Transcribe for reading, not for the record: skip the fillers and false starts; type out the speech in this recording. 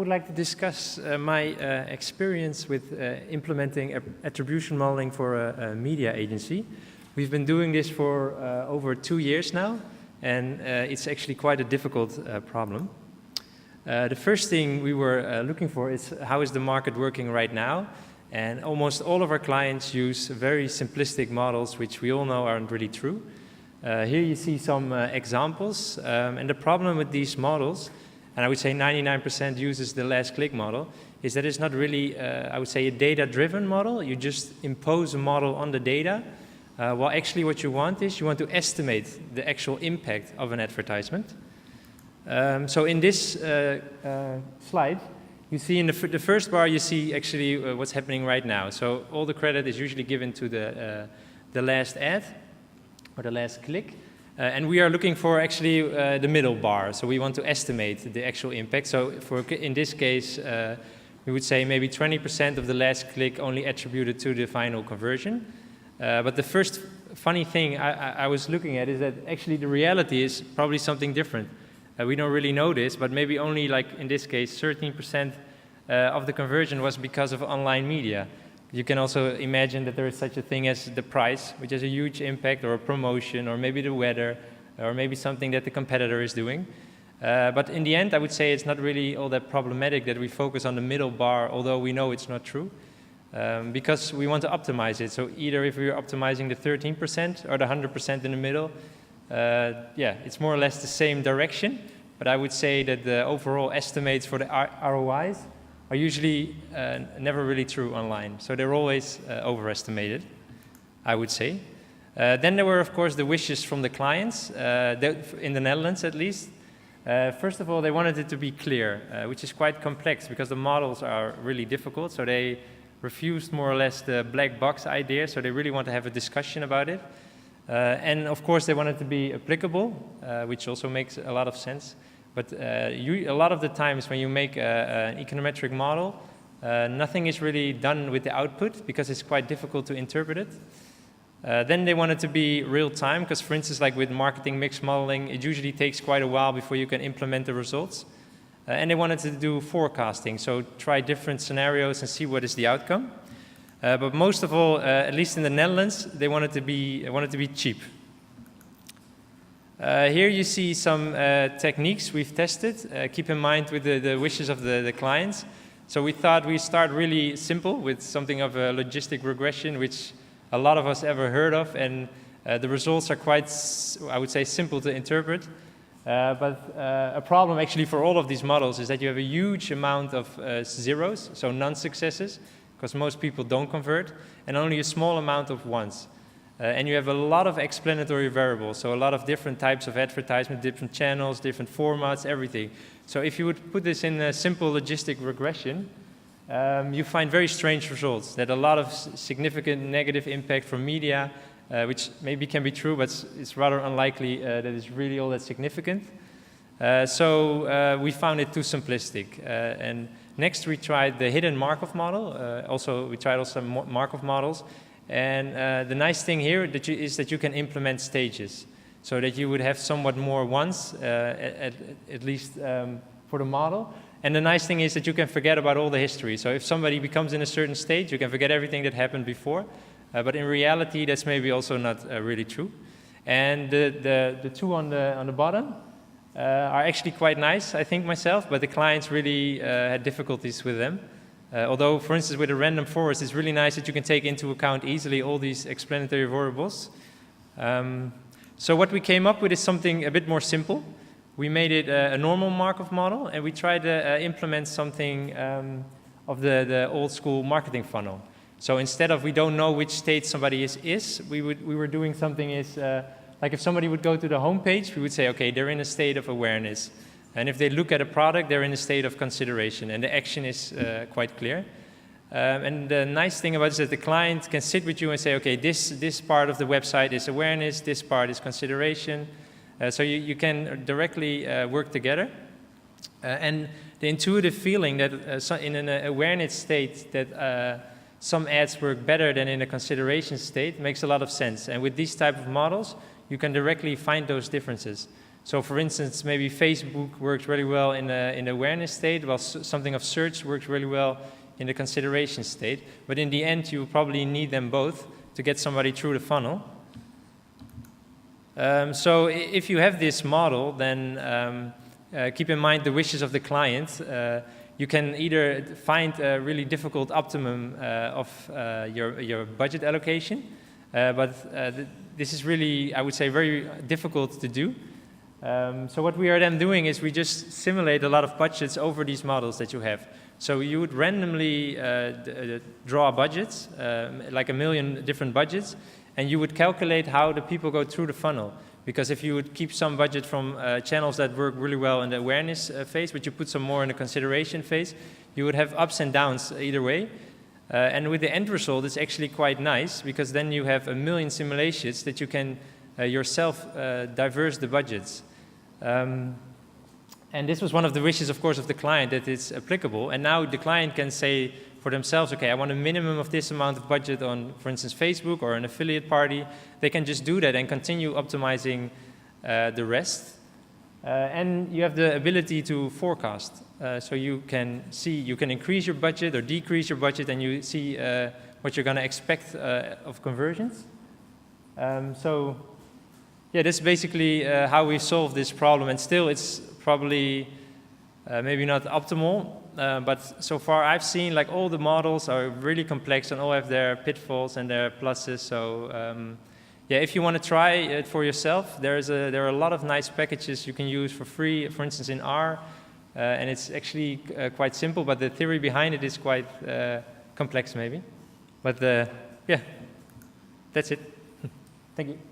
would like to discuss my experience with implementing attribution modeling for a media agency. We've been doing this for over 2 years now, and it's actually quite a difficult problem. The first thing we were looking for is how is the market working right now, and almost all of our clients use very simplistic models which we all know aren't really true. Here you see some examples, and the problem with these models, and I would say 99% uses the last click model, is that it's not really, I would say, a data-driven model. You just impose a model on the data, while actually what you want is you want to estimate the actual impact of an advertisement. So in this slide, you see in the first bar, you see actually what's happening right now. So all the credit is usually given to the last ad, or the last click. And we are looking for actually the middle bar. So we want to estimate the actual impact. So in this case, we would say maybe 20% of the last click only attributed to the final conversion. But the first funny thing I was looking at is that actually the reality is probably something different. We don't really know this, but maybe only, like in this case, 13% of the conversion was because of online media. You can also imagine that there is such a thing as the price, which has a huge impact, or a promotion, or maybe the weather, or maybe something that the competitor is doing. But in the end, I would say it's not really all that problematic that we focus on the middle bar, although we know it's not true, because we want to optimize it. So either if we're optimizing the 13% or the 100% in the middle, yeah, it's more or less the same direction. But I would say that the overall estimates for the ROIs are usually never really true online. So they're always overestimated, I would say. Then there were, of course, the wishes from the clients, in the Netherlands at least. First of all, they wanted it to be clear, which is quite complex because the models are really difficult. So they refused more or less the black box idea. So they really want to have a discussion about it. And of course, they want it to be applicable, which also makes a lot of sense. But a lot of the times when you make an econometric model, nothing is really done with the output because it's quite difficult to interpret it. Then they want it to be real time because, for instance, like with marketing mix modeling, it usually takes quite a while before you can implement the results. And they wanted to do forecasting, so try different scenarios and see what is the outcome. But most of all, at least in the Netherlands, they wanted to be cheap. Here you see some techniques we've tested. Keep in mind with the wishes of the clients. So we thought we'd start really simple with something of a logistic regression, which a lot of us ever heard of, and the results are quite, I would say, simple to interpret. But a problem actually for all of these models is that you have a huge amount of zeros, so non-successes, because most people don't convert, and only a small amount of ones. And you have a lot of explanatory variables, so a lot of different types of advertisement, different channels, different formats, everything. So if you would put this in a simple logistic regression, you find very strange results, that a lot of significant negative impact from media, which maybe can be true, but it's rather unlikely that it's really all that significant. So we found it too simplistic. And next we tried the hidden Markov model. We tried also Markov models. And the nice thing here is that you can implement stages, so that you would have somewhat more once, at least for the model. And the nice thing is that you can forget about all the history. So if somebody becomes in a certain stage, you can forget everything that happened before. But in reality, that's maybe also not really true. And the two on the bottom are actually quite nice, I think myself, but the clients really had difficulties with them. Although, for instance, with a random forest, it's really nice that you can take into account easily all these explanatory variables. So what we came up with is something a bit more simple. We made it a normal Markov model, and we tried to implement something of the old school marketing funnel. So instead of we don't know which state somebody is, we were doing something like if somebody would go to the home page, we would say, okay, they're in a state of awareness. And if they look at a product, they're in a state of consideration, and the action is quite clear. And the nice thing about it is that the client can sit with you and say, okay, this part of the website is awareness, this part is consideration. So you can directly work together. And the intuitive feeling that in an awareness state that some ads work better than in a consideration state makes a lot of sense. And with these type of models, you can directly find those differences. So for instance, maybe Facebook works really well in the awareness state, while something of search works really well in the consideration state. But in the end, you probably need them both to get somebody through the funnel. So if you have this model, then keep in mind the wishes of the client. You can either find a really difficult optimum of your budget allocation, but this is really, I would say, very difficult to do. So what we are then doing is we just simulate a lot of budgets over these models that you have. So you would randomly draw budgets, like 1 million different budgets, and you would calculate how the people go through the funnel. Because if you would keep some budget from channels that work really well in the awareness phase, but you put some more in the consideration phase, you would have ups and downs either way. And with the end result, it's actually quite nice, because then you have 1 million simulations that you can yourself diverse the budgets. And this was one of the wishes, of course, of the client, that it's applicable. And now the client can say for themselves, okay, I want a minimum of this amount of budget on, for instance, Facebook or an affiliate party. They can just do that and continue optimizing the rest. And you have the ability to forecast. So you can see, you can increase your budget or decrease your budget, and you see what you're going to expect of conversions. So yeah, that's basically how we solve this problem. And still, it's probably maybe not optimal. But so far I've seen, like, all the models are really complex and all have their pitfalls and their pluses. So yeah, if you want to try it for yourself, there are a lot of nice packages you can use for free, for instance in R, and it's actually quite simple, but the theory behind it is quite complex maybe. But yeah, that's it. Thank you.